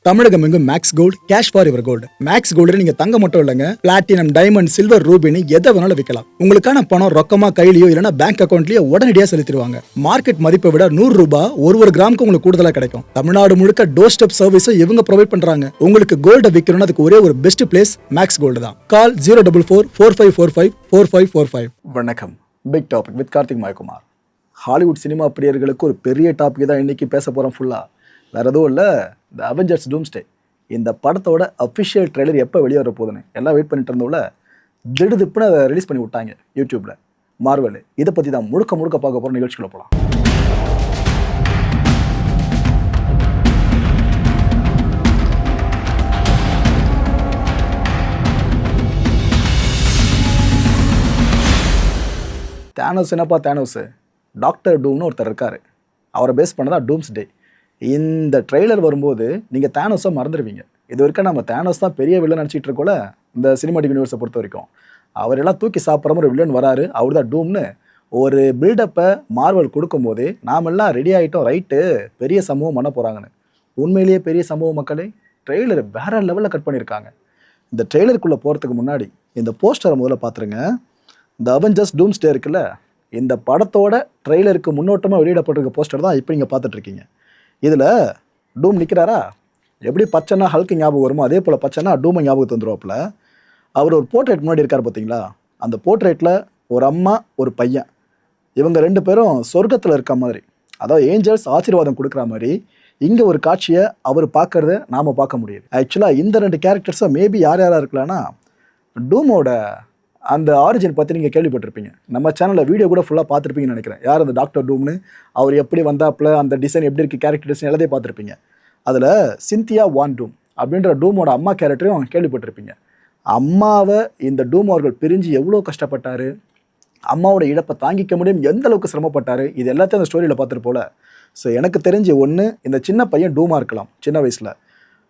தமிழகம் எங்கும் Max Gold cash for your gold. Max Gold நீங்க தங்க மட்டும் இல்லைங்க, பிளாட்டினம், டைமண்ட், சில்வர், ரூபினி எதை வேணாலும் விற்கலாம். உங்களுக்கான பணம் ரொக்கமா கையிலயோ இல்லைன்னா பேங்க் அக்கௌண்ட்லயோ உடனடியாக செலுத்திடுவாங்க. மார்க்கெட் மதிப்பை விட 100 ரூபாய் ஒரு கிராமுக்கு உங்களுக்கு கூடுதலாக கிடைக்கும். தமிழ்நாடு முழுக்க டோர் ஸ்டெப் சர்வீஸும் இவங்க ப்ரொவைட் பண்றாங்க. உங்களுக்கு கோல்ட விற்கணும்னு அதுக்கு ஒரே ஒரு பெஸ்ட் பிளேஸ் மேக்ஸ் கோல்டு தான். கால் 04445454545. வணக்கம். Big topic with Karthik Mayakumar. Hollywood cinema பிரியர்களுக்கு ஒரு பெரிய டாபிக் தான் இன்னைக்கு பேச போறோம். ஃபுல்லா வேற எதுவும் இல்லை, த அவெஞ்சர்ஸ் டூம்ஸ்டே. இந்த படத்தோட அஃபிஷியல் ட்ரெய்லர் எப்போ வெளியே வர போகுதுன்னு எல்லாம் வெயிட் பண்ணிட்டு இருந்தோம்ல, திடுதிப்புன்னு அதை ரிலீஸ் பண்ணி விட்டாங்க யூடியூப்ல. மார்வல் இதை பற்றி தான் முழுக்க பார்க்க போகிற நிகழ்ச்சிக்குள்ள போகலாம். தேனோஸ் என்னப்பா தேனோஸ், டாக்டர் டூம்னு ஒருத்தர் இருக்காரு, அவரை பேஸ் பண்ணதான் டூம்ஸ்டே. இந்த ட்ரெய்லர் வரும்போது நீங்கள் தேனோஸை மறந்துடுவீங்க. இது வரைக்கும் நம்ம தேனோஸ் தான் பெரிய வில்லன் நினச்சிட்டு இருக்கோல இந்த சினிமாட்டிக் யூனிவர்ஸை பொறுத்த வரைக்கும். அவரெல்லாம் தூக்கி சாப்பிட்ற மாதிரி வில்லன் வராரு, அவர் தான் டூம்னு ஒரு பில்டப்பை மார்வல் கொடுக்கும்போதே நாமெல்லாம் ரெடி ஆகிட்டோம், ரைட்டு பெரிய சம்பவம் பண்ண போகிறாங்கன்னு. உண்மையிலேயே பெரிய சம்பவம் மக்களே. ட்ரெய்லர் வேற லெவலில் கட் பண்ணியிருக்காங்க. இந்த ட்ரெய்லருக்குள்ளே போகிறதுக்கு முன்னாடி இந்த போஸ்டரை முதல்ல பார்த்துருங்க. இந்த அவெஞ்சர்ஸ் டூம்ஸ்டே இருக்குல்ல, இந்த படத்தோட ட்ரெய்லருக்கு முன்னோட்டமாக வெளியிடப்பட்டிருக்க போஸ்டர் தான் இப்போ நீங்கள் பார்த்துட்ருக்கீங்க. இதில் டூம் நிற்கிறாரா, எப்படி பச்சைனா ஹல்க்கு ஞாபகம் வருமோ அதே போல் பச்சைனா டூமை ஞாபகத்து வந்துடுவாப்பில். அவர் ஒரு போர்ட்ரேட் முன்னாடி இருக்கார் பார்த்தீங்களா, அந்த போர்ட்ரேட்டில் ஒரு அம்மா ஒரு பையன், இவங்க 2 பேரும் சொர்க்கத்தில் இருக்க மாதிரி, அதாவது ஏஞ்சல்ஸ் ஆசீர்வாதம் கொடுக்குற மாதிரி இங்கே ஒரு காட்சியை அவர் பார்க்கறத நாம் பார்க்க முடியுது. ஆக்சுவலாக இந்த 2 கேரக்டர்ஸை மேபி யாராக இருக்கலாம்னா, டூமோட அந்த ஆரிஜின் பற்றி நீங்கள் கேள்விப்பட்டிருப்பீங்க. நம்ம சேனலில் வீடியோ கூட ஃபுல்லாக பார்த்துருப்பீங்கன்னு நினைக்கிறேன். யார் அந்த டாக்டர் டூம்னு, அவர் எப்படி வந்தாப்புல, அந்த டிசைன் எப்படி இருக்குது, கேரக்டர்ஸ் எல்லாத்தையும் பார்த்துருப்பீங்க. அதில் சிந்தியா வான் டூம் அப்படின்ற டூமோட அம்மா கேரக்டரையும் கேள்விப்பட்டிருப்பீங்க. அம்மாவை இந்த டூம் அவர்கள் பிரிஞ்சு எவ்வளோ கஷ்டப்பட்டார், அம்மாவோட இழப்பை தாங்கிக்க முடியும் எந்த அளவுக்கு சிரமப்பட்டார், இது எல்லாத்தையும் அந்த ஸ்டோரியில் பார்த்துட்டு போல. ஸோ எனக்கு தெரிஞ்சு ஒன்று, இந்த சின்ன பையன் டூமாக இருக்கலாம் சின்ன வயசில்,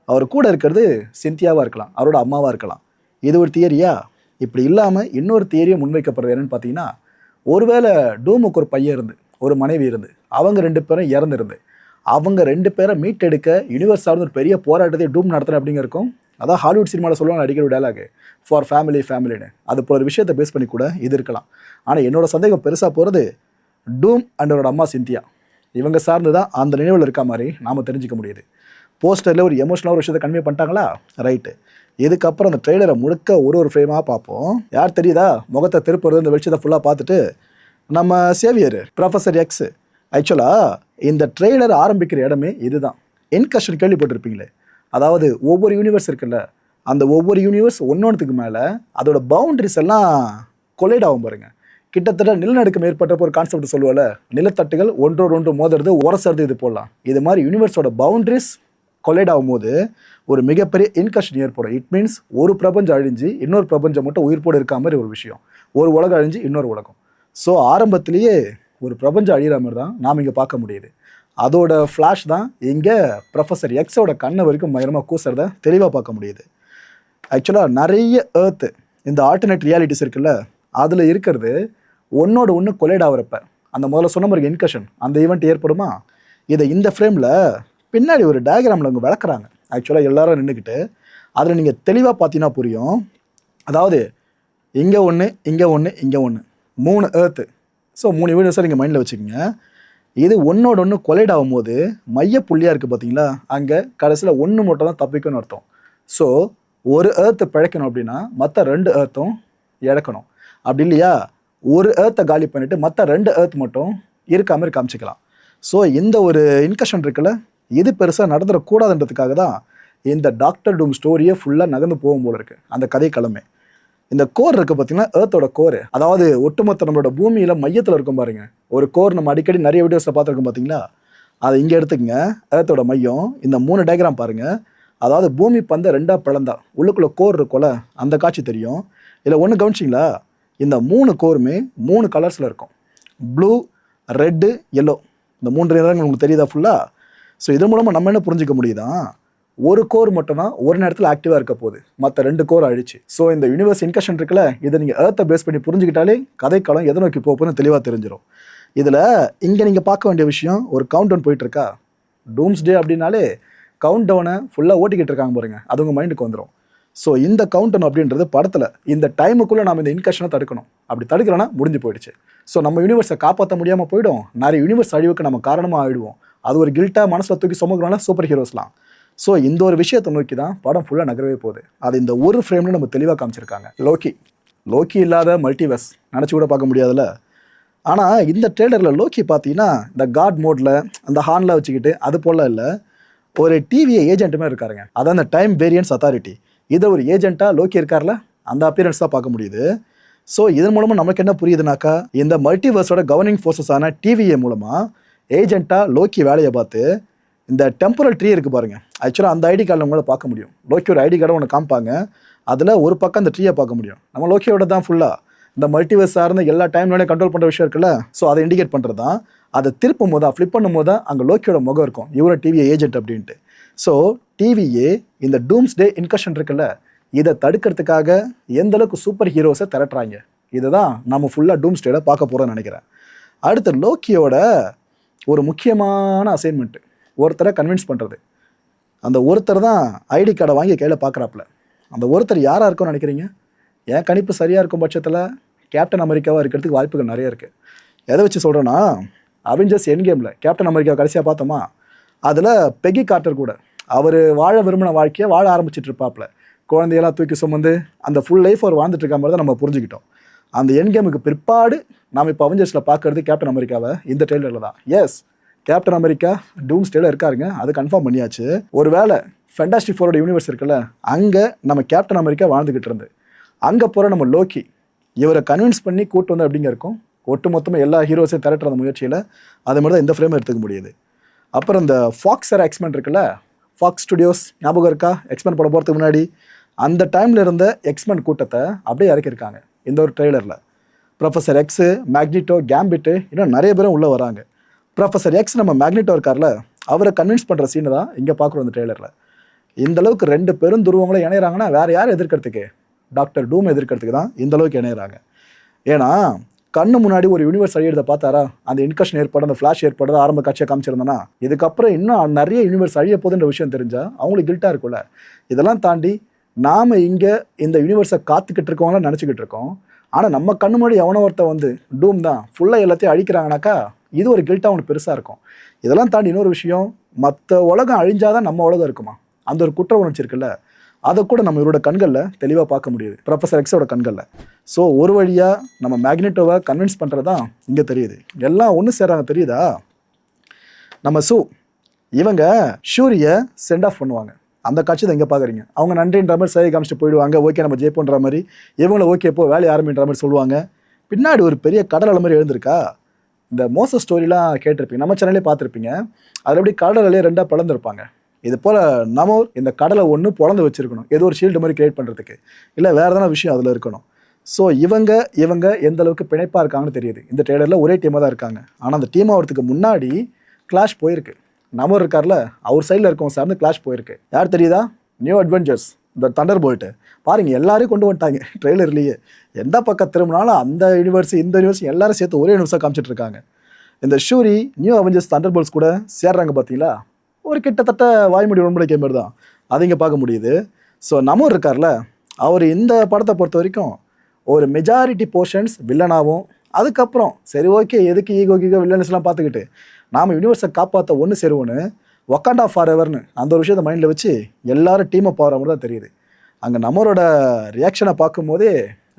அவர் கூட இருக்கிறது சிந்தியாவாக இருக்கலாம், அவரோட அம்மாவாக இருக்கலாம். இது ஒரு தியரியா? இப்படி இல்லாமல் இன்னொரு தியரியை முன்வைக்கப்படுறது என்னென்னு பார்த்தீங்கன்னா, ஒருவேளை டூமுக்கு ஒரு பையன் இருந்து ஒரு மனைவி இருந்து அவங்க 2 பேரும் இறந்துருந்து அவங்க 2 பேரை மீட்டெடுக்க யூனிவர்ஸ் சார்ந்த ஒரு பெரிய போராட்டத்தை டூம் நடத்துகிறேன் அப்படிங்க இருக்கும். அதான் ஹாலிவுட் சினிமாவில் சொல்லுவாங்க அடிக்கிற டயலாக், ஃபார் ஃபேமிலின்னு. அது போல ஒரு விஷயத்தை பேஸ் பண்ணி கூட இது இருக்கலாம். ஆனால் என்னோட சந்தேகம் பெருசாக போகிறது, டூம் அண்ட் அவரோட அம்மா சிந்தியா இவங்க சார்ந்து தான் அந்த நினைவில் இருக்க மாதிரி நாம் தெரிஞ்சிக்க முடியுது. போஸ்டரில் ஒரு எமோஷனலாக ஒரு விஷயத்தை கன்வே பண்ணிட்டாங்களா, ரைட்டு. இதுக்கப்புறம் அந்த ட்ரெய்லரை முழுக்க ஒரு ஃப்ரேமாக பார்ப்போம். யார் தெரியுதா, முகத்தை திருப்புறது இந்த வெளிச்சத்தை ஃபுல்லாக பார்த்துட்டு நம்ம சேவியர் ப்ரொஃபஸர் எக்ஸ். ஆக்சுவலாக இந்த ட்ரெய்லர் ஆரம்பிக்கிற இடமே இதுதான். இன்கஷன் கேள்விப்பட்டிருப்பீங்களே, அதாவது ஒவ்வொரு யூனிவர்ஸ் இருக்குல்ல, அந்த ஒவ்வொரு யூனிவர்ஸ் ஒன்றொன்றுத்துக்கு மேலே அதோட பவுண்டரிஸ் எல்லாம் கொலைட் ஆகும் பாருங்க. கிட்டத்தட்ட நிலநடுக்கம் ஏற்பட்டப்போ ஒரு கான்செப்ட் சொல்லுவோம்ல, நிலத்தட்டுகள் ஒன்றோடு மோதுறது உரசறது, இது போடலாம். இது மாதிரி யூனிவர்ஸோட பவுண்டரிஸ் கொலைட் ஆகும்போது ஒரு மிகப்பெரிய இன்கஷன் ஏற்படும். இட் மீன்ஸ் ஒரு பிரபஞ்சம் அழிஞ்சு இன்னொரு பிரபஞ்சம் மட்டும் உயிர்ப்போடு இருக்க மாதிரி ஒரு விஷயம். ஒரு உலகம் அழிஞ்சு இன்னொரு உலகம். ஸோ ஆரம்பத்திலேயே ஒரு பிரபஞ்சம் அழிகிற மாதிரி தான் நாம் இங்கே பார்க்க முடியுது. அதோட ஃப்ளாஷ் தான் இங்கே ப்ரொஃபஸர் எக்ஸோட கண்ணை வரைக்கும் பயங்கரமாக கூசுறத தெளிவாக பார்க்க முடியுது. ஆக்சுவலாக நிறைய ஏர்த்து இந்த ஆல்டர்னேட் ரியாலிட்டிஸ் இருக்குல்ல, அதில் இருக்கிறது ஒன்னோட ஒன்று கொலைட் ஆகிறப்ப அந்த முதல்ல சொன்ன மாதிரி இன்கஷன் அந்த ஈவெண்ட் ஏற்படுமா. இதை இந்த ஃப்ரேமில் பின்னாடி ஒரு டயக்ராமில் அவங்க விளக்குறாங்க. ஆக்சுவலாக எல்லாரும் நின்றுக்கிட்டு அதில் நீங்கள் தெளிவாக பார்த்தீங்கன்னா புரியும். அதாவது இங்கே ஒன்று, இங்கே ஒன்று, இங்கே ஒன்று, 3 ஏர்த்து. ஸோ 3 யூனிவர்ஸை நீங்கள் மைண்டில் வச்சுக்கோங்க. இது ஒன்றோட ஒன்று கொலைட் ஆகும்போது மையப்புள்ளியாக இருக்குது பார்த்தீங்களா, அங்கே கடைசியில் ஒன்று மட்டும் தான் தப்பிக்கணும்னு அர்த்தம். ஸோ ஒரு ஏர்த்து பிழைக்கணும் அப்படின்னா மற்ற 2 ஏர்த்தும் இழக்கணும். அப்படி இல்லையா, ஒரு ஏர்த்தை காலி பண்ணிவிட்டு மற்ற 2 ஏர்த் மட்டும் இருக்க மாதிரி காமிச்சிக்கலாம். ஸோ இந்த ஒரு இன்கஷன் இருக்குல்ல, இது பெருசாக நடந்துடக்கூடாதுன்றதுக்காக தான் இந்த டாக்டர் டூம் ஸ்டோரியை ஃபுல்லாக நகர்ந்து போகும் போல இருக்குது அந்த கதை கிழமை. இந்த கோர் இருக்குது பார்த்தீங்கன்னா, ஏர்த்தோட கோர், அதாவது ஒட்டுமொத்த நம்மளோட பூமியில் மையத்தில் இருக்கும் பாருங்க ஒரு கோர். நம்ம அடிக்கடி நிறைய வீடியோஸில் பார்த்துருக்கோம் பார்த்தீங்களா, அதை இங்கே எடுத்துக்கங்க. ஏர்த்தோட மையம் இந்த 3 டயக்ராம் பாருங்கள். அதாவது பூமி பந்தை 2ஆக பிளந்தா உள்ளுக்குள்ளே கோர் இருக்கும்ல, அந்த காட்சி தெரியும். இதில் ஒன்று கவனிச்சிங்களா, இந்த 3 கோருமே 3 கலர்ஸில் இருக்கும். ப்ளூ, ரெட்டு, எல்லோ, இந்த 3 நிறங்கள் உங்களுக்கு தெரியுதா ஃபுல்லாக. ஸோ இதன் மூலமாக நம்ம என்ன புரிஞ்சிக்க முடியுதான், ஒரு கோர் மட்டும் தான் ஒரு நேரத்தில் ஆக்டிவாக இருக்க போகுது, மற்ற 2 கோர் அழிச்சு. ஸோ இந்த யூனிவர்ஸ் இன்கஷன் இருக்குல்ல, இதை நீங்கள் ஏர்த்தை பேஸ் பண்ணி புரிஞ்சுக்கிட்டாலே கதைக்காலம் எதை நோக்கி போகுதுன்னு தெளிவாக தெரிஞ்சிடும். இதில் இங்கே நீங்கள் பார்க்க வேண்டிய விஷயம், ஒரு கவுண்ட் டவுன் போயிட்டுருக்கா. டூம்ஸ்டே அப்படின்னாலே கவுண்ட் டவுனை ஃபுல்லாக ஓட்டிக்கிட்டு இருக்காங்க பாருங்க, அது உங்கள் மைண்டுக்கு வந்துடும். ஸோ இந்த கவுண்ட் டவுன் அப்படின்றது படத்தில் இந்த டைமுக்குள்ளே நம்ம இந்த இன்கஷனை தடுக்கணும். அப்படி தடுக்கலைன்னா முடிஞ்சு போயிடுச்சு. ஸோ நம்ம யூனிவர்ஸை காப்பாற்ற முடியாமல் போயிடும், நிறைய யூனிவர்ஸ் அழிவுக்கு நம்ம காரணமாக ஆகிடுவோம். அது ஒரு கில்ட்டாக மனசில் தூக்கி சுமக்கிறோம்னா சூப்பர் ஹீரோஸ்லாம். ஸோ இந்த ஒரு விஷயத்தை நோக்கி தான் படம் ஃபுல்லாக நகரவே போகுது. அது இந்த ஒரு ஃப்ரேம்ல நம்ம தெளிவாக காமிச்சிருக்காங்க. லோக்கி இல்லாத மல்டிவர்ஸ் நினச்சி கூட பார்க்க முடியாதுல்ல. ஆனால் இந்த ட்ரெய்லரில் லோக்கி பார்த்தீங்கன்னா இந்த காட் மோடில் அந்த ஹார்னில் வச்சுக்கிட்டு அது போல இல்லை, ஒரு டிவியை ஏஜென்ட்டுமே இருக்காருங்க. அதான் அந்த டைம் வேரியன்ஸ் அத்தாரிட்டி. இதை ஒரு ஏஜென்ட்டாக லோக்கி இருக்கார்ல, அந்த அப்பியரன்ஸ் தான் பார்க்க முடியுது. ஸோ இதன் மூலமாக நமக்கு என்ன புரியுதுனாக்கா, இந்த மல்டிவர்ஸோட கவர்னிங் ஃபோர்ஸஸான டிவிஏ மூலமாக ஏஜென்ட்டாக லோக்கி வேலையை பார்த்து இந்த டெம்பரல் ட்ரீ இருக்குது பாருங்கள், ஆக்சுவலாக அந்த ஐடி கார்டில் உங்களால் பார்க்க முடியும். லோக்கியோட ஐடி கார்டை ஒன்று காமிப்பாங்க, அதில் ஒரு பக்கம் அந்த ட்ரீயை பார்க்க முடியும். நம்ம லோக்கியோட தான் ஃபுல்லாக இந்த மல்டிவர்ஸ் சார்ந்த எல்லா டைம்லையும் கண்ட்ரோல் பண்ணுற விஷயம் இருக்குல்ல. ஸோ அதை இண்டிகேட் பண்ணுறது தான். அதை திருப்பும் போது ஃப்ளிப் பண்ணும் போது அங்கே லோக்கியோட முகம் இருக்கும், இவரோட டிவிஏ ஏஜென்ட் அப்படின்ட்டு. ஸோ டிவிஏ இந்த டூம்ஸ்டே இன்கஷன் இருக்குல்ல, இதை தடுக்கிறதுக்காக எந்த அளவுக்கு சூப்பர் ஹீரோஸை திரட்டுறாங்க, இதை தான் நம்ம ஃபுல்லாக டூம்ஸ்டேல பார்க்க போகிறோம்னு நினைக்கிறேன். அடுத்து லோக்கியோட ஒரு முக்கியமான அசைன்மெண்ட்டு ஒருத்தரை கன்வின்ஸ் பண்ணுறது. அந்த ஒருத்தர் தான் ஐடி கார்டை வாங்கி கையில் பார்க்குறாப்புல. அந்த ஒருத்தர் யாராக இருக்கும்னு நினைக்கிறீங்க? என் கணிப்பு சரியாக இருக்கும் பட்சத்தில் கேப்டன் அமெரிக்காவாக இருக்கிறதுக்கு வாய்ப்புகள் நிறைய இருக்குது. எதை வச்சு சொல்கிறேன்னா, அவெஞ்சர்ஸ் எண்ட் கேமில் கேப்டன் அமெரிக்கா கடைசியாக பார்த்தோமா, அதில் பெகி கார்ட்டர் கூட அவர் வாழ விரும்பின வாழ்க்கையை வாழ ஆரம்பிச்சிட்டு இருப்பாப்புல. குழந்தையெல்லாம் தூக்கி சுமந்து அந்த ஃபுல் லைஃப் அவர் வாழ்ந்துட்டு இருக்க மாதிரி தான் நம்ம புரிஞ்சுக்கிட்டோம். அந்த எண்ட் கேமுக்கு பிற்பாடு நாம் இப்போ அவெஞ்சர்ஸில் பார்க்கறது கேப்டன் அமெரிக்காவை இந்த ட்ரெய்லரில் தான். எஸ், கேப்டன் அமெரிக்கா டூம்ஸ்டேல இருக்காருங்க, அது கன்ஃபார்ம் பண்ணியாச்சு. ஒரு வேளை ஃபென்டாஸ்டிக் ஃபோரோட யூனிவர்ஸ் இருக்குல்ல, அங்கே நம்ம கேப்டன் அமெரிக்கா வாழ்ந்துக்கிட்டு இருந்து அங்கே போகிற நம்ம லோக்கி இவரை கன்வின்ஸ் பண்ணி கூட்டு வந்து அப்படிங்க இருக்கும். ஒட்டு மொத்தமாக எல்லா ஹீரோஸையும் திரட்டுற அந்த முயற்சியில் அது மாதிரி தான் இந்த ஃப்ரேம் எடுத்துக்க முடியுது. அப்புறம் இந்த ஃபாக்ஸர் எக்ஸ்மென் இருக்குல்ல, ஃபாக்ஸ் ஸ்டுடியோஸ் ஞாபகம் இருக்கா? எக்ஸ்மென் படம் போகிறதுக்கு முன்னாடி அந்த டைமில் இருந்த எக்ஸ்மென் கூட்டத்தை அப்படியே இறக்கியிருக்காங்க இந்த ஒரு ட்ரெய்லரில். ப்ரொஃபஸர் எக்ஸு, மேக்னிட்டோ, கேம்பிட்டு, இன்னும் நிறைய பேரும் உள்ளே வராங்க. ப்ரொஃபஸர் எக்ஸ் நம்ம மேக்னிட்டோ இருக்கார்ல, அவரை கன்வின்ஸ் பண்ணுற சீனை தான் இங்கே பார்க்குறோம் இந்த ட்ரெய்லரில். இந்தளவுக்கு ரெண்டு பெரும் துருவங்களும் இணையிறாங்கன்னா வேறு யார் எதிர்க்கிறதுக்கு? டாக்டர் டூம் எதிர்க்கிறதுக்கு தான் இந்தளவுக்கு இணையிறாங்க. ஏன்னா கண்ணு முன்னாடி ஒரு யூனிவர்ஸ் அழியிறதை பார்த்தாரா, அந்த இன்கஷன் ஏற்பட அந்த ஃப்ளாஷ் ஏற்படுறது ஆரம்ப காட்சியாக காமிச்சிருந்தோன்னா, இதுக்கப்புறம் இன்னும் நிறைய யூனிவர்ஸ் அழிய போகுதுன்ற விஷயம் தெரிஞ்சால் அவங்களுக்கு கில்ட்டாக இருக்கும்ல. இதெல்லாம் தாண்டி நாம் இங்கே இந்த யூனிவர்ஸை காத்துக்கிட்டு இருக்கவங்களாம் நினச்சிக்கிட்டு இருக்கோம். ஆனால் நம்ம கண்ணு முன்னாடி எவனோ ஒருத்த வந்து டூம் தான் ஃபுல்லாக எல்லாத்தையும் அழிக்கிறாங்கனாக்கா இது ஒரு கில்ட்டாக அவனுக்கு பெருசாக இருக்கும். இதெல்லாம் தாண்டி இன்னொரு விஷயம், மற்ற உலகம் அழிஞ்சாதான் நம்ம உலகம் இருக்குமா, அந்த ஒரு குற்ற உணர்ச்சி இருக்குல்ல, அதை கூட நம்ம இவரோட கண்களில் தெளிவாக பார்க்க முடியுது, ப்ரொஃபஸர் எக்ஸோட கண்களில். ஸோ ஒரு வழியாக நம்ம மேக்னெட்டோவை கன்வின்ஸ் பண்ணுறது தான் இங்கே தெரியுது. எல்லாம் ஒன்று சேர்றாங்க தெரியுதா? நம்ம இவங்க ஷூரியை சென்ட் ஆஃப் பண்ணுவாங்க. அந்த காட்சி தான் இங்கே பார்க்குறீங்க. அவங்க நன்றின்ற மாதிரி சரி காமிச்சிட்டு போயிடுவாங்க. ஓகே நம்ம ஜெயிப்போன்ற மாதிரி, இவங்கள ஓகே இப்போ வேலையை ஆரம்பின்ற மாதிரி சொல்லுவாங்க. பின்னாடி ஒரு பெரிய கடல் அலை மாதிரி எழுந்திருக்கா. இந்த மோச ஸ்டோரிலாம் கேட்டிருப்பீங்க, நம்ம சேனலே பார்த்துருப்பீங்க. அதில் எப்படி கடல் அலையே ரெண்டாக பிளந்துருப்பாங்க. இது போல் நம்ம இந்த கடலை ஒன்று பிளந்து வச்சுருக்கணும், ஏதோ ஒரு ஷீல்டு மாதிரி கிரியேட் பண்ணுறதுக்கு, இல்லை வேறு எதனா விஷயம் அதில் இருக்கணும். ஸோ இவங்க எந்த அளவுக்கு பிணைப்பாக இருக்காங்கன்னு தெரியுது. இந்த ட்ரெய்லரில் ஒரே டீமாக தான் இருக்காங்க. ஆனால் அந்த டீம் ஆகிறதுக்கு முன்னாடி கிளாஷ் போயிருக்கு. நமர் இருக்கார்ல, அவர் சைடில் இருக்கவங்க சார்ந்து கிளாஷ் போயிருக்கு. யார் தெரியுதா? நியூ அட்வென்ச்சர்ஸ், இந்த தண்டர் போல்ட்டு. பாருங்கள், எல்லாரையும் கொண்டு வந்துட்டாங்க ட்ரெய்லர்லேயே. எந்த பக்கம் திரும்பினாலும் அந்த யூனிவர்ஸ் இந்த யூனிவர்ஸ் எல்லாரும் சேர்த்து ஒரே யூனிவர்ஸாக காமிச்சிட்டு இருக்காங்க. இந்த Shuri new Avengers Thunder bolts கூட சேர்றாங்க பார்த்தீங்களா? ஒரு கிட்டத்தட்ட வாய்மொழி உடன்படிக்கை மாதிரி தான் அது இங்கே பார்க்க முடியுது. ஸோ நமர் இருக்கார்ல, அவர் இந்த படத்தை பொறுத்த வரைக்கும் ஒரு மெஜாரிட்டி போர்ஷன்ஸ் வில்லனாகவும், அதுக்கப்புறம் சரி ஓகே எதுக்கு ஈகோ வில்லன்ஸ்லாம் பார்த்துக்கிட்டு நாம் யூனிவர்ஸை காப்பாற்ற ஒன்று சேருவோன்னு வக்காண்டா ஃபார் எவர்னு அந்த ஒரு விஷயத்தை மைண்டில் வச்சு எல்லாரும் டீமை போகிற மாதிரி தான் தெரியுது. அங்கே நம்மளோட ரியாக்ஷனை பார்க்கும்போதே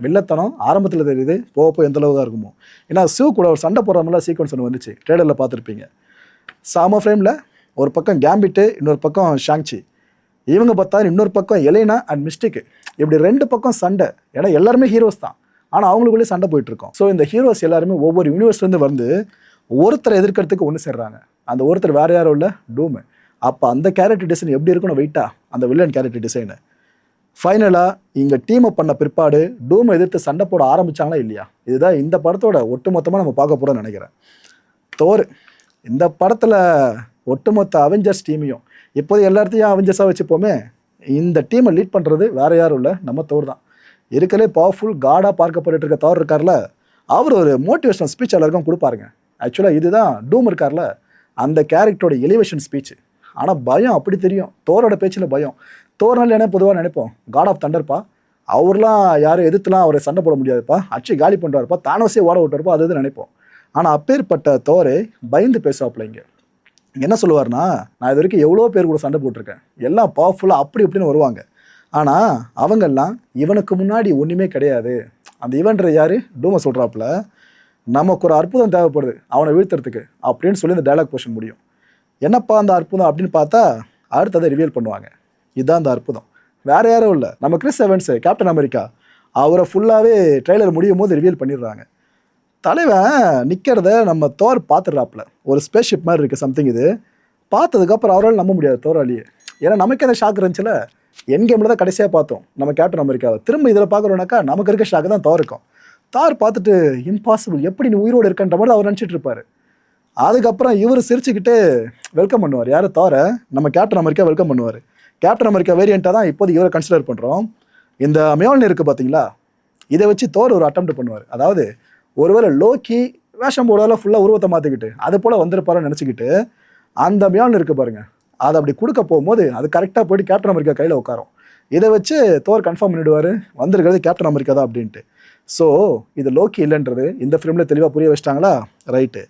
வில்லத்தனம் ஆரம்பத்தில் தெரியுது, போக எந்தளவு தான் இருக்குமோ. ஏன்னா கூட ஒரு சண்டை போடுற மாதிரிலாம் சீக்வன்ஸ் ஒன்று வந்துச்சு, ட்ரெய்லரில் பார்த்துருப்பீங்க. சாம ஃப்ரேமில் ஒரு பக்கம் கேம்பிட்டு, இன்னொரு பக்கம் ஷாங்சி, இவங்க பார்த்தா இன்னொரு பக்கம் எலைனா அண்ட் மிஸ்டிக்கு, இப்படி ரெண்டு பக்கம் சண்டை. ஏன்னா எல்லாருமே ஹீரோஸ் தான், ஆனால் அவங்களுக்குள்ளே சண்டை போயிட்டுருக்கோம். ஸோ இந்த ஹீரோஸ் எல்லாருமே ஒவ்வொரு யூனிவர்ஸ்லேருந்து வந்து ஒருத்தரை எதிர்க்கிறதுக்கு ஒன்று சேர்றாங்க. அந்த ஒருத்தர் வேறு யாரும் இல்லை, டூமு. அப்போ அந்த கேரக்டர் டிசைன் எப்படி இருக்கணும் வெயிட்டா, அந்த வில்லன் கேரக்டர் டிசைனு. ஃபைனலாக இங்கே டீமை பண்ண பிற்பாடு டூமை எதிர்த்து சண்டை போட ஆரம்பித்தாங்களா இல்லையா, இதுதான் இந்த படத்தோட ஒட்டுமொத்தமாக நம்ம பார்க்க போகிறோம்னு நினைக்கிறேன். தோர் இந்த படத்தில் ஒட்டுமொத்த அவெஞ்சர்ஸ் டீமையும் இப்போது எல்லாத்தையும் அவெஞ்சர்ஸாக வச்சுப்போமே, இந்த டீமை லீட் பண்ணுறது வேறு யாரும் இல்லை, நம்ம தோர் தான். இருக்கலே பவர்ஃபுல் காடாக பார்க்கப்பட்டு இருக்க தோர் இருக்கார்ல, அவர் ஒரு மோட்டிவேஷனல் ஸ்பீச் எல்லாருக்கும் கொடுப்பாருங்க. ஆக்சுவலாக இதுதான் டூம் இருக்கார்ல, அந்த கேரக்டரோட எலிவேஷன் ஸ்பீச். ஆனால் பயம் அப்படி தெரியும். தோரோட பேச்சில் பயம். தோர்னால என்ன பொதுவாக நினைப்போம், காட் ஆஃப் தண்டர்ப்பா, அவர்லாம் யாரும் எதிர்த்துலாம் அவரை சண்டை போட முடியாதுப்பா, அச்சு காலி பண்ணுறாருப்பா, தானோஸே ஓட விட்டுருப்பா, அது நினைப்போம். ஆனால் அப்பேற்பட்ட தோரே பயந்து பேசுவாப்புல. இங்கே என்ன சொல்லுவார்னா, நான் இது வரைக்கும் எவ்வளோ பேர் கூட சண்டை போட்டிருக்கேன், எல்லாம் பவர்ஃபுல்லாக அப்படி இப்படின்னு வருவாங்க, ஆனால் அவங்கெல்லாம் இவனுக்கு முன்னாடி ஒன்றுமே கிடையாது. அந்த இவன்ற யார், டூமை சொல்கிறாப்புல, நமக்கு ஒரு அற்புதம் தேவைப்படுது அவனை வீழ்த்துறதுக்கு அப்படின்னு சொல்லி இந்த டைலாக் போர்ஷன் முடியும். என்னப்பா அந்த அற்புதம் அப்படின்னு பார்த்தா அடுத்ததை ரிவீல் பண்ணுவாங்க. இதுதான் அந்த அற்புதம், வேறு யாரும் இல்லை, நம்ம கிறிஸ் எவன்ஸு கேப்டன் அமெரிக்கா, அவரை ஃபுல்லாகவே ட்ரெய்லர் முடியும் போது ரிவீல் பண்ணிடுறாங்க. தலைவன் நிற்கிறத நம்ம தோர் பார்த்துடுறாப்புல, ஒரு ஸ்பேஸ் ஷிப் மாதிரி இருக்குது சம்திங். இது பார்த்ததுக்கப்புறம் அவரால் நம்ப முடியாது தோராளியே. ஏன்னா நமக்கு அந்த ஷாக் இருந்துச்சுல, என் கேமில் தான் கடைசியாக பார்த்தோம் நம்ம கேப்டன் அமெரிக்காவை. திரும்ப இதில் பார்க்குறோன்னாக்கா நமக்கு இருக்க ஷாக்கு தான் தோர் இருக்கும். தார் பார்த்துட்டு இம்பாசிபிள், எப்படி நீ உயிரோடு இருக்கன்ற மாதிரி அவர் நினச்சிட்டு இருப்பார். அதுக்கப்புறம் இவர் சிரிச்சுக்கிட்டு வெல்கம் பண்ணுவார். யார், தோரை நம்ம கேப்டன் அமெரிக்கா வெல்கம் பண்ணுவார். கேப்டன் அமெரிக்கா வேரியண்ட்டாக தான் இப்போது இவரை கன்சிடர் பண்ணுறோம். இந்த மியோல்னிர் இருக்குது பார்த்தீங்களா, இதை வச்சு தோர் ஒரு அட்டெம்ப்ட் பண்ணுவார். அதாவது ஒருவேளை லோக்கி வேஷம் போடால ஃபுல்லாக உருவத்தை மாற்றிக்கிட்டு அது போல் வந்திருப்பாருன்னு நினச்சிக்கிட்டு அந்த மியோல்னிர் இருக்குது பாருங்கள், அதை அப்படி கொடுக்க போகும்போது அது கரெக்டாக போய்ட்டு கேப்டன் அமெரிக்கா கையில் உட்காரும். இதை வச்சு தோர் கன்ஃபார்ம் பண்ணிவிடுவார் வந்திருக்கிறது கேப்டன் அமெரிக்கா தான் அப்படின்ட்டு. ஸோ இது லோக்கி இல்லைன்றது இந்த ஃப்ரேமில் தெளிவாக புரிய வச்சிட்டாங்களா, ரைட்டு.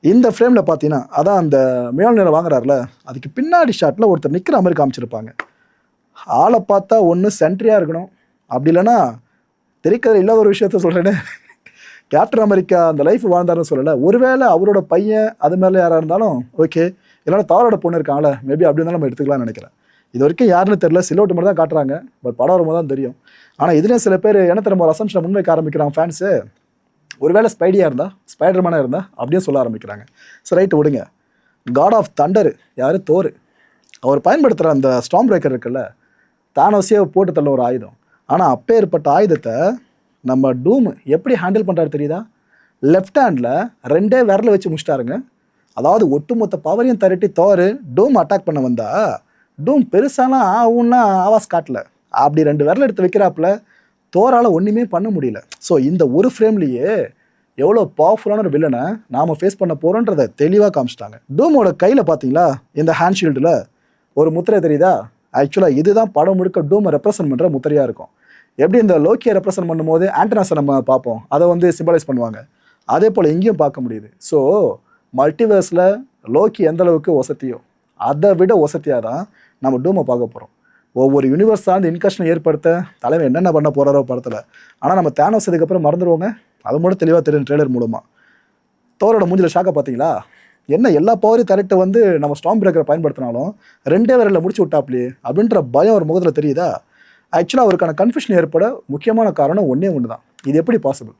இந்த ஃப்ரேமில் பார்த்தீங்கன்னா அதான் அந்த மியோல்னிரை வாங்குறாருல, அதுக்கு பின்னாடி ஷாட்டில் ஒருத்தர் நிற்கிற மாதிரி காமிச்சிருப்பாங்க. ஆளை பார்த்தா ஒன்று சென்ட்ரியாக இருக்கணும், அப்படி இல்லைன்னா தெரிக்கதை இல்லாத ஒரு விஷயத்த சொல்கிறேன்னு, கேப்டன் அமெரிக்கா அந்த லைஃப் வாழ்ந்தாருன்னு சொல்லலை, ஒருவேளை அவரோட பையன் அது மேலே யாராக இருந்தாலும் ஓகே, இல்லைன்னா தாரோட பொண்ணு இருக்காங்களே மேபி அப்படி இருந்தாலும் நம்ம எடுத்துக்கலாம்னு நினைக்கிறேன். இது வரைக்கும் யாருன்னு தெரியல, சிலோட்டு மட்டும் தான் காட்டுறாங்க, பட் படம் வரும்போது தான் தெரியும். ஆனால் இதுலேயும் சில பேர் என்ன தெரியுமா ஒரு அசம்ஷனை முன்வைக்க ஆரம்பிக்கிறாங்க ஃபேன்ஸு, ஒருவேளை ஸ்பைடியாக இருந்தால் ஸ்பைடர்மேனாக இருந்தால் அப்படியே சொல்ல ஆரம்பிக்கிறாங்க. ஸோ ரைட்டு விடுங்க, காட் ஆஃப் தண்டர் யார், தோர். அவர் பயன்படுத்துகிற அந்த ஸ்டார்ம் பிரேக்கர் இருக்குல்ல, தானோஸே போட்டு தள்ள ஒரு ஆயுதம். ஆனால் அப்பேற்பட்ட ஆயுதத்தை நம்ம டூம் எப்படி ஹேண்டில் பண்ணுறாரு தெரியுதா, லெஃப்ட் ஹேண்டில் 2 விரல வச்சு முடிச்சிட்டாருங்க. அதாவது ஒட்டுமொத்த பவரையும் திரட்டி தோர் டூம் அட்டாக் பண்ண வந்தா டூம் பெருசாலாம் ஆகும்னா ஆவாஸ் காட்டல, அப்படி 2 விரல் எடுத்து வைக்கிறாப்புல, தோரால் ஒன்றுமே பண்ண முடியல. ஸோ இந்த ஒரு ஃப்ரேம்லேயே எவ்வளோ பவர்ஃபுல்லான ஒரு வில்லனை நாம் ஃபேஸ் பண்ண போகிறோன்றதை தெளிவாக காமிச்சிட்டாங்க. டூமோட கையில் பார்த்தீங்களா இந்த ஹேண்ட் ஷீல்டில் ஒரு முத்திரை தெரியுதா, ஆக்சுவலாக இதுதான் படம் முழுக்க டூமை ரெப்ரசன்ட் பண்ணுற முத்திரையாக இருக்கும். எப்படி இந்த லோக்கியை ரெப்ரசன்ட் பண்ணும்போது ஆண்டனாஸை நம்ம பார்ப்போம், அதை வந்து சிம்பலைஸ் பண்ணுவாங்க, அதே போல் இங்கேயும் பார்க்க முடியுது. ஸோ மல்டிவர்ஸில் லோக்கி எந்த அளவுக்கு வசதியோ அதை விட வசதியாக தான் நம்ம டூமை பார்க்க போகிறோம். ஒவ்வொரு யூனிவர்ஸ் சார்ந்து இன்கஷனை ஏற்படுத்த தலைவன் என்னென்ன பண்ண போகிறாரோ படத்தில். ஆனால் நம்ம தேனோஸ் இதுக்கப்புறம் மறந்துடுவோங்க, அது மட்டும் தெளிவாக தெரியும் ட்ரெய்லர் மூலமாக. தோரோட மூஞ்சில் ஷாக்கை பார்த்தீங்களா, என்ன எல்லா பவரையும் கரெக்டை வந்து நம்ம ஸ்டார்ம் பிரேக்கரை பயன்படுத்தினாலும் 2 விரலில் முடிச்சு விட்டாப்லையே அப்படின்ற பயம் ஒரு முகத்தில் தெரியுதா. ஆக்சுவலாக அவருக்கான கன்ஃபியூஷன் ஏற்பட முக்கியமான காரணம் ஒன்று தான், இது எப்படி பாசிபிள்.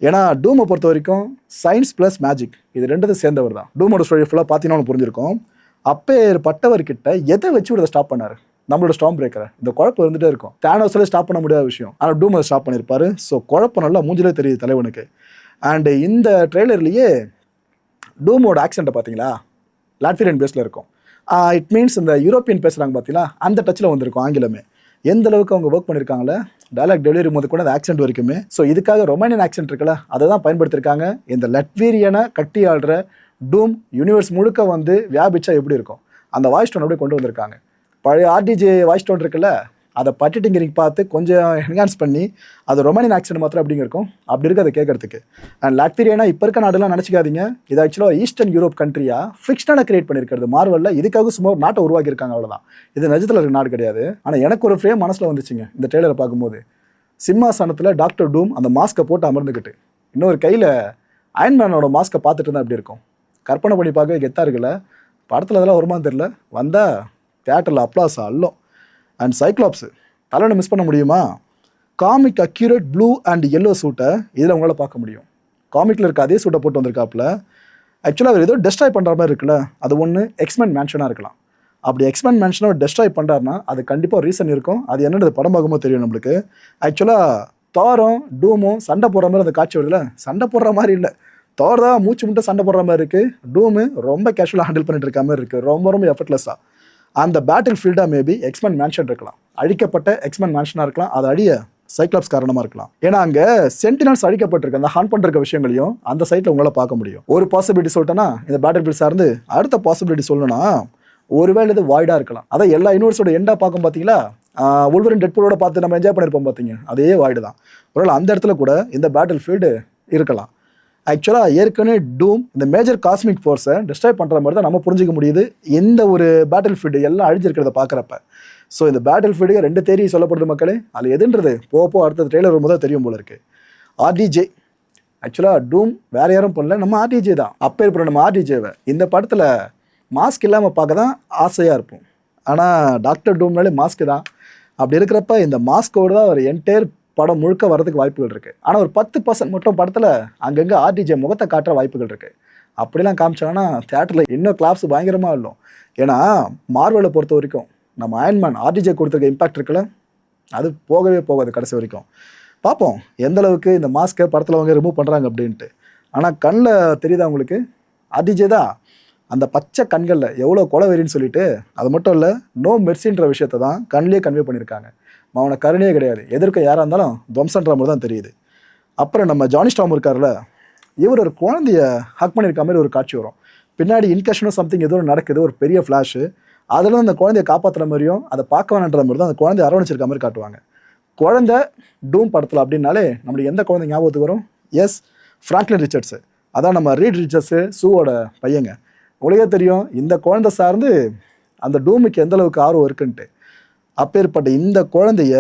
ஏன்னா டூமை பொறுத்த வரைக்கும் சயின்ஸ் ப்ளஸ் மேஜிக் இது 2 சேர்ந்தவர் தான். டூமோட ஸ்டோரி ஃபுல்லாக பார்த்தீங்கன்னா புரிஞ்சிருக்கும். அப்பேற்பட்டவர்கிட்ட எதை வச்சு இதை ஸ்டாப் பண்ணார், நம்மளோட ஸ்டார்ம் பிரேக்கரை. இந்த குழப்பம் இருந்துகிட்டே இருக்கும், தேனோஸில் ஸ்டாப் பண்ண முடியாத விஷயம், ஆனால் டூம் அதை ஸ்டாப் பண்ணியிருப்பாரு. ஸோ குழப்பம் நல்லா மூஞ்சிலே தெரியுது தலைவனுக்கு. அண்டு இந்த ட்ரெய்லர்லேயே டூமோட ஆக்சென்ட்டை பார்த்தீங்களா லாட்வியன் பேஸில் இருக்கும். இட் மீன்ஸ் இந்த யூரோப்பியன் பேசுகிறாங்க பார்த்தீங்களா, அந்த டச்சில் வந்திருக்கும் ஆங்கிலமே. எந்த அளவுக்கு அவங்க ஒர்க் பண்ணியிருக்காங்களே, டைலாக் டெலிவரி போது கூட அந்த ஆக்சென்ட் வரைக்குமே. ஸோ இதுக்காக ரொமானியன் ஆக்சென்ட் இருக்குல்ல, அதை தான் பயன்படுத்தியிருக்காங்க. இந்த லட்வீரியனை கட்டி ஆடுற டூம் யூனிவர்ஸ் முழுக்க வந்து வியாபிச்சா எப்படி இருக்கும், அந்த வாய்ஸ் டோன் அப்படியே கொண்டு வந்திருக்காங்க. பழைய ஆர்டிஜே வாய்ஸ் டோன் இருக்குல்ல, அதை பட்டிட்டிங்கிறீங்க பார்த்து கொஞ்சம் என்ஹான்ஸ் பண்ணி அது ரொமானியன் ஆக்சென்ட் மாத்திரம் அப்படிங்க இருக்கும், அப்படி இருக்குது அதை கேட்கறதுக்கு. அண்ட் லாட்வியனா இப்போ இருக்க நாடுலாம் நினச்சிக்காதீங்க, இது ஆக்சுவலாக ஈஸ்டர்ன் யூரோப் கண்ட்ரியாக ஃபிக்ஷனாக கிரியேட் பண்ணியிருக்கிறது மார்வலில். இதுக்காக சும்மா ஒரு நாட்டை உருவாக்கியிருக்காங்க, அவ்வளோதான். இது நிஜத்தில் இருக்க நாடு கிடையாது. ஆனால் எனக்கு ஒரு ஃப்ரேம் மனசில் வந்துச்சுங்க இந்த ட்ரெய்லரை பார்க்கும்போது. சிம்மாசனத்தில் டாக்டர் டூம் அந்த மாஸ்க்கை போட்டு அமர்ந்துக்கிட்டு இன்னொரு கையில் அயன்மேனோட மாஸ்க்கை பார்த்துட்டு இருந்தால் அப்படி இருக்கும். கற்பனை பண்ணி பார்க்க கெத்தாக இருக்குல்ல, படத்தில் அதெல்லாம் வருமானு தெரில, வந்தால் தியேட்டரில் அப்ளாஸ் அல்லும். அண்ட் சைக்ளாப்ஸு தலைவனை மிஸ் பண்ண முடியுமா, comic accurate blue and yellow சூட்டை இதில் உங்களால் பார்க்க முடியும். காமிக்கில் இருக்க அதே சூட்டை போட்டு வந்திருக்காப்புல. ஆக்சுவலாக அவர் ஏதோ டெஸ்ட்ராய் பண்ணுற மாதிரி இருக்குல்ல, அது ஒன்று எக்ஸ்மென் மேன்ஷனாக இருக்கலாம். அப்படி எக்ஸ்மென் மேன்ஷனை டெஸ்ட்ராய் பண்ணுறாருனா அது கண்டிப்பாக ரீசன் இருக்கும், அது என்னென்ன படம் பார்க்கும்போது தெரியும் நம்மளுக்கு. ஆக்சுவலாக தாரும் டூமும் சண்டை போடுற மாதிரி அந்த காட்சி வருதுல, சண்டை போடுற மாதிரி இல்லை, தார் தான் மூச்சு மட்டும் சண்டை போடுற மாதிரி இருக்குது, டூமு ரொம்ப கேஷுவலாக ஹேண்டில் பண்ணிட்டு இருக்க மாதிரி இருக்குது, ரொம்ப எஃபர்ட்லெஸ்ஸாக. அந்த பேட்டில் ஃபீல்டாக மேபி எக்ஸ்மென் மேன்ஷன் இருக்கலாம், அழிக்கப்பட்ட எக்ஸ்மென் மேன்ஷனாக இருக்கலாம், அது அழிய சைக்ளாப்ஸ் காரணமாக இருக்கலாம். ஏன்னா அங்கே சென்டினல்ஸ் அழிக்கப்பட்டிருக்கு, அந்த ஹான் பண்ணுற விஷயங்களையும் அந்த சைட்டில் உங்களால் பார்க்க முடியும். ஒரு பாசிபிலிட்டி சொல்லிட்டேன்னா இந்த பேட்டில் ஃபீல்ட் சார்ந்து அடுத்த பாசிபிலிட்டி சொல்லணும்னா ஒருவேளை இது வாய்டாக இருக்கலாம். அதான் எல்லா யூனிவர்ஸோட எண்டாக பார்க்கும் பார்த்தீங்களா, உல்வரின் டெட்பூலோட பார்த்து நம்ம என்ஜாய் பண்ணியிருப்போம் பார்த்தீங்க, அதே வாய்டு தான். ஒருவேளை அந்த இடத்துல கூட இந்த பேட்டில் ஃபீல்டு இருக்கலாம். ஆக்சுவலாக ஏற்கனவே டூம் இந்த மேஜர் காஸ்மிக் ஃபோர்ஸை டிஸ்ட்ராய் பண்ணுற மாதிரி தான் நம்ம புரிஞ்சிக்க முடியுது எந்த ஒரு பேட்டில் ஃபீல்டு எல்லாம் அழிஞ்சிருக்கிறத பார்க்குறப்ப. ஸோ இந்த பேட்டில் ஃபீல்டுக்கு 2 தேரி சொல்லப்படுது மக்களே. அதில் எதுன்றது போக அடுத்த ட்ரெய்லர் வரும்போது தெரியும் போல இருக்குது. ஆர்டிஜே ஆக்சுவலாக டூம் வேறு யாரும் பண்ணல, நம்ம ஆர்டிஜே தான். அப்போ இருக்கிற நம்ம ஆர்டிஜேவை இந்த படத்தில் மாஸ்க் இல்லாமல் பார்க்க தான் ஆசையாக இருப்போம். ஆனால் டாக்டர் டூம்னாலே மாஸ்க்கு தான். அப்படி இருக்கிறப்ப இந்த மாஸ்கோடு தான் ஒரு என்டையர் படம் முழுக்க வரதுக்கு வாய்ப்புகள் இருக்குது. ஆனால் ஒரு 10% மட்டும் படத்தில் அங்கங்கே ஆர்டிஜே முகத்தை காட்டுற வாய்ப்புகள் இருக்குது. அப்படிலாம் காமிச்சாங்கன்னா தியேட்டரில் இன்னும் கிளாப்ஸ் பயங்கரமாக இல்லம். ஏன்னா மார்வலை பொறுத்த வரைக்கும் நம்ம அயன்மேன் ஆர்டிஜே கொடுத்துருக்க இம்பாக்ட் இருக்குல்ல, அது போகவே போகாது கடைசி வரைக்கும். பார்ப்போம் எந்த அளவுக்கு இந்த மாஸ்க்கை படத்தில் அவங்க ரிமூவ் பண்ணுறாங்க அப்படின்ட்டு. ஆனால் கண்ணில் தெரியுதா உங்களுக்கு, ஆர்டிஜே தான் அந்த பச்சை கண்களில் எவ்வளோ கொலை வெறின்னு சொல்லிட்டு, அது மட்டும் இல்லை நோ மெர்சின்ற விஷயத்தை தான் கண்ணிலே கன்வே பண்ணியிருக்காங்க. அவனை கருணையே கிடையாது, எதிர்க்க யாராக இருந்தாலும் துவம்சன்ற மாதிரி தான் தெரியுது. அப்புறம் நம்ம ஜானி ஸ்டார்ம் இருக்கார்ல, இவர் ஒரு குழந்தைய ஹக் பண்ணியிருக்க மாதிரி ஒரு காட்சி வரும். பின்னாடி இன்கஷனும் சம்திங் ஏதோ நடக்குது, ஒரு பெரிய ஃப்ளாஷு. அதில் அந்த குழந்தைய காப்பாற்றுற மாதிரியும் அதை பார்க்க வேணான்ற மாதிரி தான் அந்த குழந்தைய அரவணைச்சிருக்க மாதிரி காட்டுவாங்க. குழந்தை டூம் படத்தில் அப்படின்னாலே நம்மளுக்கு எந்த குழந்தை ஞாபகத்துக்கு வரும்? Yes, Franklin Richards. அதான் நம்ம ரீட் ரிச்சர்ஸு சூவோட பையங்க. உங்களுக்கே தெரியும் இந்த குழந்தை சார்ந்து அந்த டூமுக்கு எந்த அளவுக்கு ஆர்வம் இருக்குன்ட்டு. அப்பேற்பட்ட இந்த குழந்தைய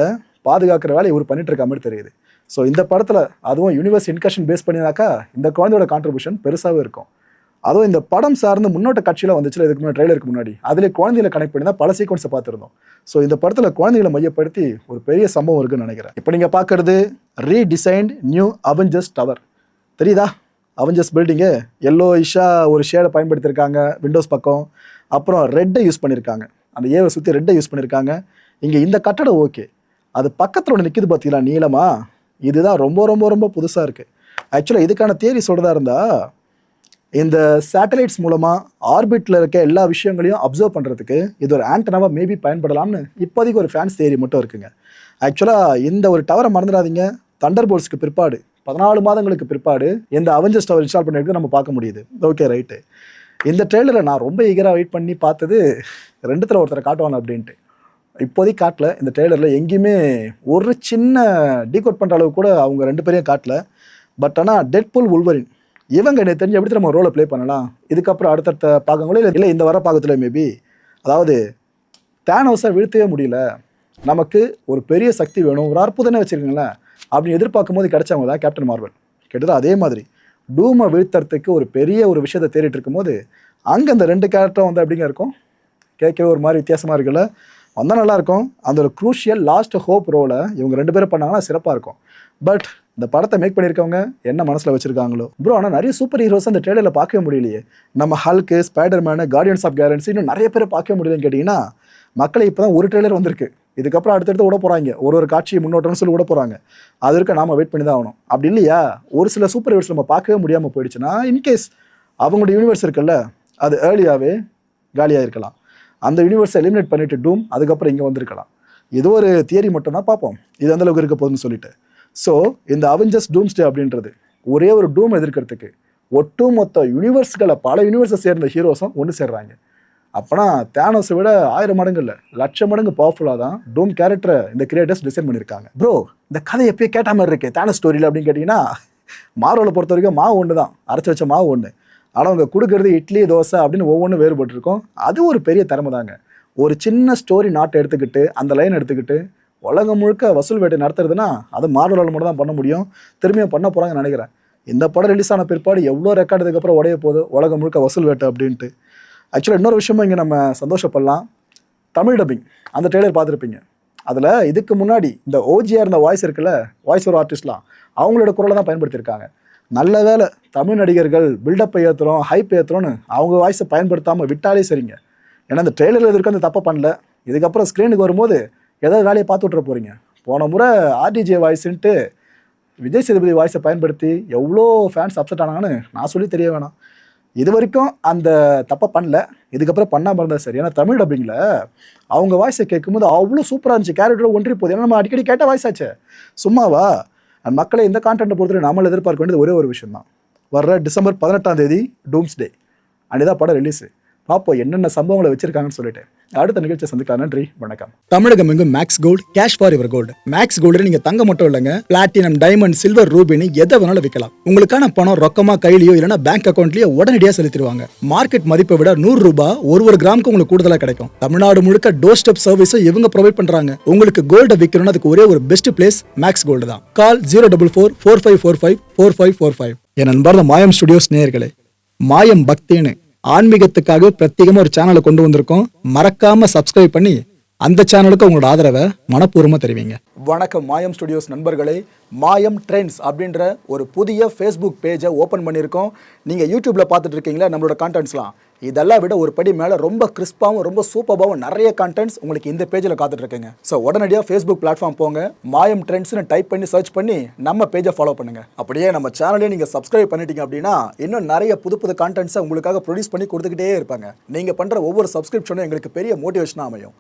பாதுகாக்கிற வேலை இவர் பண்ணிட்டு இருக்க மாதிரி தெரியுது. ஸோ இந்த படத்தில் அதுவும் யூனிவர்ஸ் இன்கஷன் பேஸ் பண்ணினாக்கா இந்த குழந்தையோட கான்ட்ரிபியூஷன் பெருசாகவே இருக்கும். அதுவும் இந்த படம் சார்ந்து முன்னோட்ட காட்சியில் வந்துச்சுல இதுக்கு முன்னாடி ட்ரெய்லருக்கு முன்னாடி, அதிலே குழந்தைகளை கனெக்ட் பண்ணி தான் பல சீக்வன்ஸை பார்த்துருந்தோம். ஸோ இந்த படத்தில் குழந்தைகளை மையப்படுத்தி ஒரு பெரிய சம்பவம் இருக்குன்னு நினைக்கிறேன். இப்போ நீங்கள் பார்க்குறது ரீடிசைன்ட் நியூ அவெஞ்சர்ஸ் டவர். தெரியுதா? அவெஞ்சர்ஸ் பில்டிங்கு எல்லோ இஷாக ஒரு ஷேடை பயன்படுத்தியிருக்காங்க விண்டோஸ் பக்கம். அப்புறம் ரெட்டை யூஸ் பண்ணியிருக்காங்க, அந்த ஏவை சுற்றி ரெட்டை யூஸ் பண்ணியிருக்காங்க. இங்கே இந்த கட்டடம் ஓகே, அது பக்கத்தில் ஒன்று நிற்கிது பார்த்தீங்களா நீளமா, இதுதான் ரொம்ப ரொம்ப ரொம்ப புதுசாக இருக்குது. ஆக்சுவலாக இதுக்கான தியரி சொல்கிறதா இருந்தால், இந்த சேட்டலைட்ஸ் மூலமாக ஆர்பிட்டில் இருக்க எல்லா விஷயங்களையும் அப்சர்வ் பண்ணுறதுக்கு இது ஒரு ஆண்டனாவாக மேபி பயன்படலாம்னு இப்போதைக்கு ஒரு ஃபேன்ஸ் தியரி மட்டும் இருக்குங்க. ஆக்சுவலாக இந்த ஒரு டவரை மறந்துடாதீங்க, தண்டர் போல்ட்ஸ்க்கு பிற்பாடு 14 மாதங்களுக்கு பிற்பாடு இந்த அவெஞ்சர்ஸ் டவர் இன்ஸ்டால் பண்ணிருக்கு நம்ம பார்க்க முடியுது. Okay right. இந்த ட்ரெய்லரை நான் ரொம்ப ஈகராக வெயிட் பண்ணி பார்த்தது 2த்துல ஒருத்தரை காட்டுவாங்க அப்படின்ட்டு. இப்போதைக்கு காட்டல. இந்த ட்ரெய்லரில் எங்கேயுமே ஒரு சின்ன டீகோட் பண்ணுற அளவுக்கு கூட அவங்க 2 பேரையும் காட்டல. பட் ஆனால் டெட்பூல் உல்வரின் இவங்க எனக்கு தெரிஞ்சு எப்படி நம்ம ரோலை ப்ளே பண்ணலாம் இதுக்கப்புறம் அடுத்தடுத்த பாகங்களோ இல்லை இந்த வர பாகத்தில் மேபி. அதாவது தேனோஸை வீழ்த்தவே முடியல, நமக்கு ஒரு பெரிய சக்தி வேணும், ஒரு அற்புதமே வச்சுருக்கீங்களேன் அப்படின்னு எதிர்பார்க்கும் போது கிடைச்சவங்க தான் கேப்டன் மார்வல். கிட்டத்தட்ட அதே மாதிரி டூமை வீழ்த்துறதுக்கு ஒரு பெரிய ஒரு விஷயத்தை தேடிட்டு இருக்கும்போது அங்கே அந்த 2 கேரக்டரும் வந்து எப்படிங்க இருக்கும், கேட்கவே ஒரு மாதிரி வித்தியாசமாக இருக்குல்ல. வந்தால் நல்லாயிருக்கும். அந்த ஒரு க்ரூஷியல் லாஸ்ட் ஹோப் ரோலை இவங்க 2 பேரும் பண்ணாங்கன்னா சிறப்பாக இருக்கும். பட் இந்த படத்தை மேக் பண்ணியிருக்கவங்க என்ன மனசில் வச்சுருக்காங்களோ ப்ரோ. ஆனால் நிறைய சூப்பர் ஹீரோஸ் அந்த ட்ரெய்லரில் பார்க்கவே முடியலையே. நம்ம Hulk, Spiderman, Guardians of Galaxy இன்னும் நிறைய பேரை பார்க்க முடியுதுன்னு கேட்டிங்கன்னா, மக்களை இப்போ தான் ஒரு ட்ரெய்லர் வந்திருக்கு, இதுக்கப்புறம் அடுத்தடுத்து விட போகிறாங்க, ஒரு காட்சி முன்னோட்டம்னு சொல்லி விட போகிறாங்க. அது இருக்க நாம் வெயிட் பண்ணி தான் ஆகணும். அப்படி இல்லையா ஒரு சில சூப்பர் ஹீரோஸ் நம்ம பார்க்கவே முடியாமல் போயிடுச்சுன்னா, இன்கேஸ் அவங்களோட யூனிவர்ஸ் இருக்குல்ல அது ஏர்லியாகவே காலியாக இருக்கலாம். அந்த யூனிவர்ஸை எலிமினேட் பண்ணிவிட்டு டூம் அதுக்கப்புறம் இங்கே வந்திருக்கலாம். இது ஒரு தியரி மட்டும் தான், பார்ப்போம் இது எந்த அளவுக்கு இருக்க போகுதுன்னு சொல்லிட்டு. ஸோ இந்த அவெஞ்சர்ஸ் டூம்ஸ்டே அப்படின்றது ஒரே ஒரு டூம் எதிர்க்கிறதுக்கு ஒட்டுமொத்த யூனிவர்ஸ்களை பல யூனிவர்ஸை சேர்ந்த ஹீரோஸும் ஒன்று சேர்றாங்க. அப்போனா தேனோஸை விட 1000 மடங்கு இல்லை 1,00,000 மடங்கு பவர்ஃபுல்லாக தான் டூம் கேரக்டரை இந்த கிரியேட்டர்ஸ் டிசைன் பண்ணியிருக்காங்க. ப்ரோ இந்த கதை எப்பயே கேட்ட மாதிரி இருக்கு தேனோஸ் ஸ்டோரியில் அப்படின்னு கேட்டிங்கன்னா, மார்வலை பொறுத்த வரைக்கும் மாவு ஒன்று தான், அரைச்சி வச்ச மாவு ஒன்று. ஆனால் அவங்க கொடுக்குறது இட்லி தோசை அப்படின்னு ஒவ்வொன்றும் வேறுபட்டுருக்கும். அது ஒரு பெரிய திறமை தாங்க. ஒரு சின்ன ஸ்டோரி நாட்டை எடுத்துக்கிட்டு அந்த லைன் எடுத்துக்கிட்டு உலகம் முழுக்க வசூல் வேட்டை நடத்துறதுன்னா அது மார்வலால் மட்டும் தான் பண்ண முடியும். திரும்பியும் பண்ண போகிறாங்கன்னு நினைக்கிறேன். இந்த படம் ரிலீஸ் ஆன பிற்பாடு எவ்வளோ ரெக்கார்டுக்கு அப்புறம் உடைய போகுது உலகம் முழுக்க வசூல் வேட்டை அப்படின்ட்டு. ஆக்சுவலாக இன்னொரு விஷயமும் இங்கே நம்ம சந்தோஷப்படலாம். தமிழ் டப்பிங் அந்த ட்ரெய்லர் பார்த்துருப்பீங்க. அதில் இதுக்கு முன்னாடி இந்த ஓஜியாக இருந்த வாய்ஸ் இருக்குல்ல, வாய்ஸ் ஓவர் ஆர்டிஸ்ட்லாம் அவங்களோட குரலை தான் பயன்படுத்தியிருக்காங்க. நல்ல வேலை தமிழ் நடிகர்கள் பில்டப்பை ஏற்றுறோம் ஹைப் ஏற்றுறோன்னு அவங்க வாய்ஸை பயன்படுத்தாமல் விட்டாலே சரிங்க. ஏன்னா இந்த ட்ரெய்லரில் இருக்க அந்த தப்பை பண்ணல. இதுக்கப்புறம் ஸ்க்ரீனுக்கு வரும்போது ஏதாவது வேலையை பார்த்து விட்ற போகிறீங்க. போன முறை ஆர்டிஜே வாய்ஸ்ன்ட்டு விஜய் சேதுபதி வாய்ஸை பயன்படுத்தி எவ்வளோ ஃபேன்ஸ் அப்செட் ஆனாங்கன்னு நான் சொல்லி தெரிய வேணாம். இது வரைக்கும் அந்த தப்பை பண்ணல, இதுக்கப்புறம் பண்ணாமல் இருந்தால் சரி. ஏன்னா தமிழ் டப்பிங்கில் அவங்க வாய்ஸை கேட்கும்போது அவ்வளோ சூப்பராக இருந்துச்சு, கேரக்டரோட ஒன்றி போகுது. ஏன்னா நம்ம அடிக்கடி கேட்ட வாய்ஸ் ஆச்சு, சும்மாவா? மக்களை இந்த கான்டென்ட்டை பொறுத்தவரை நம்மளை எதிர்பார்க்க வேண்டியது ஒரே ஒரு விஷயம் தான். வர்ற டிசம்பர் 18ஆம் தேதி டூம்ஸ்டே அன்றைதான் படம் ரிலீஸு. பார்ப்போம் என்னென்ன சம்பவங்களை வச்சிருக்காங்கன்னு சொல்லிட்டு. அடுத்த நிகழ்ச்சியை சந்திக்கலாம். நன்றி, வணக்கம். தமிழகம் எங்கும் Max Gold, cash for your gold. Max Gold நீங்க தங்க மட்டும் இல்லைங்க, பிளாட்டினம், டைமண்ட், சில்வர், ரூபினி எதை வேணாலும் விற்கலாம். உங்களுக்கான பணம் ரொக்கமா கையிலயோ இல்லைன்னா பேங்க் அக்கௌண்ட்லயோ உடனடியாக செலுத்திடுவாங்க. மார்க்கெட் மதிப்பை விட 100 ரூபாய் ஒரு கிராமுக்கு உங்களுக்கு கூடுதலா கிடைக்கும். தமிழ்நாடு முழுக்க டோர் ஸ்டெப் சர்வீஸும் இவங்க ப்ரொவைட் பண்றாங்க. உங்களுக்கு கோல்ட விற்கணும்னு அதுக்கு ஒரே ஒரு பெஸ்ட் பிளேஸ் மேக்ஸ் கோல்டு தான். கால் 04445454545. என் அன்பார்ந்த மாயம் ஸ்டுடியோஸ் நேயர்களே, மாயம் பக்தின்னு ஆன்மீகத்துக்காக பிரத்யேகமா ஒரு சேனலை கொண்டு வந்திருக்கோம். மறக்காம சப்ஸ்கிரைப் பண்ணி அந்த சேனலுக்கு உங்களோட ஆதரவை மனப்பூர்வமா தெரிவிங்க. வணக்கம் மாயம் ஸ்டுடியோஸ் நண்பர்களே. மாயம் ட்ரெண்ட்ஸ் அப்படின்ற ஒரு புதிய ஃபேஸ்புக் பேஜை ஓப்பன் பண்ணியிருக்கோம். நீங்கள் யூடியூப்ல பார்த்துட்டு இருக்கீங்களா நம்மளோட கான்டென்ட்ஸ்லாம், இதெல்லாம் விட ஒரு படி மேலே ரொம்ப கிறிஸ்பாகவும் ரொம்ப சூப்பராகவும் நிறைய கான்டென்ட்ஸ் உங்களுக்கு இந்த பேஜில் காத்துட்டு இருக்குங்க. ஸோ உடனடியாக ஃபேஸ்புக் பிளாட்ஃபார்ம் போங்க, மாயம் ட்ரெண்ட்ஸ்னு டைப் பண்ணி சர்ச் பண்ணி நம்ம பேஜை ஃபாலோ பண்ணுங்க. அப்படியே நம்ம சேனலையும் நீங்கள் சப்ஸ்கிரைப் பண்ணிட்டீங்க அப்படின்னா இன்னும் நிறைய புது கான்டென்ட்ஸை உங்களுக்காக ப்ரொடியூஸ் பண்ணி கொடுத்துக்கிட்டே இருப்பாங்க. நீங்கள் பண்ணுற ஒவ்வொரு சப்ஸ்கிரிப்ஷனும் எங்களுக்கு பெரிய மோட்டிவேஷனாக அமையும்.